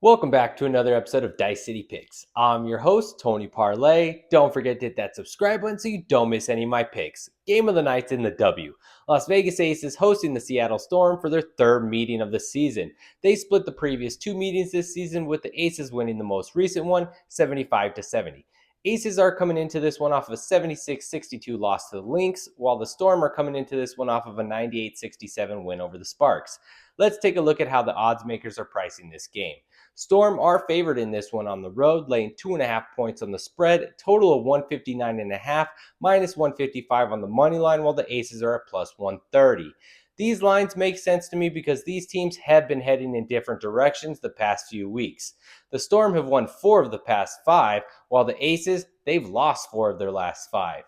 Welcome back to another episode of Dice City Picks. I'm your host, Tony Parlay. Don't forget to hit that subscribe button so you don't miss any of my picks. Game of the night's in the W. Las Vegas Aces hosting the Seattle Storm for their third meeting of the season. They split the previous two meetings this season, with the Aces winning the most recent one, 75-70. Aces are coming into this one off of a 76-62 loss to the Lynx, while the Storm are coming into this one off of a 98-67 win over the Sparks. Let's take a look at how the odds makers are pricing this game. Storm are favored in this one on the road, laying 2.5 points on the spread, total of 159.5, minus 155 on the money line, while the Aces are at plus 130. These lines make sense to me because these teams have been heading in different directions the past few weeks. The Storm have won 4 of the past 5, while the Aces, they've lost 4 of their last 5.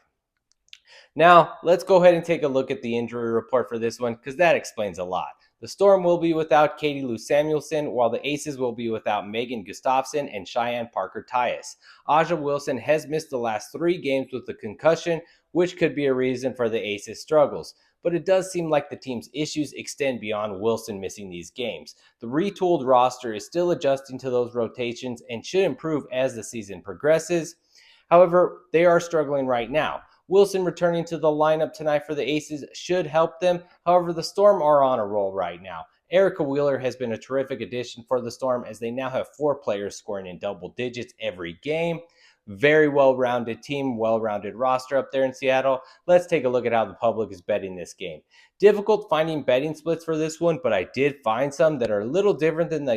Now, let's go ahead and take a look at the injury report for this one because that explains a lot. The Storm will be without Katie Lou Samuelson, while the Aces will be without Megan Gustafson and Cheyenne Parker Tyus. Aja Wilson has missed the last 3 games with a concussion, which could be a reason for the Aces' struggles. But it does seem like the team's issues extend beyond Wilson missing these games. The retooled roster is still adjusting to those rotations and should improve as the season progresses. However, they are struggling right now. Wilson returning to the lineup tonight for the Aces should help them. However, the Storm are on a roll right now. Erica Wheeler has been a terrific addition for the Storm as they now have 4 players scoring in double digits every game. Very well-rounded team, well-rounded roster up there in Seattle. Let's take a look at how the public is betting this game. Difficult finding betting splits for this one, but I did find some that are a little different than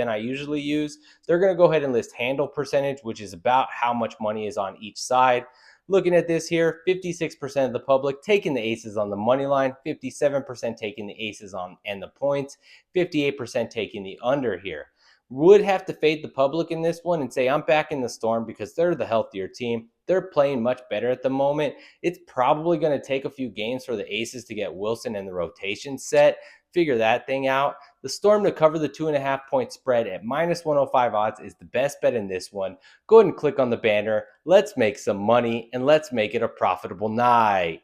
I usually use. They're going to go ahead and list handle percentage, which is about how much money is on each side. Looking at this here, 56% of the public taking the Aces on the money line, 57% taking the Aces on and the points, 58% taking the under here. Would have to fade the public in this one and say I'm back in the Storm because they're the healthier team. They're playing much better at the moment. It's probably going to take a few games for the Aces to get Wilson and the rotation set, figure that thing out. The Storm to cover the 2.5 point spread at minus 105 odds is the best bet in this one. Go ahead and click on the banner. Let's make some money and let's make it a profitable night.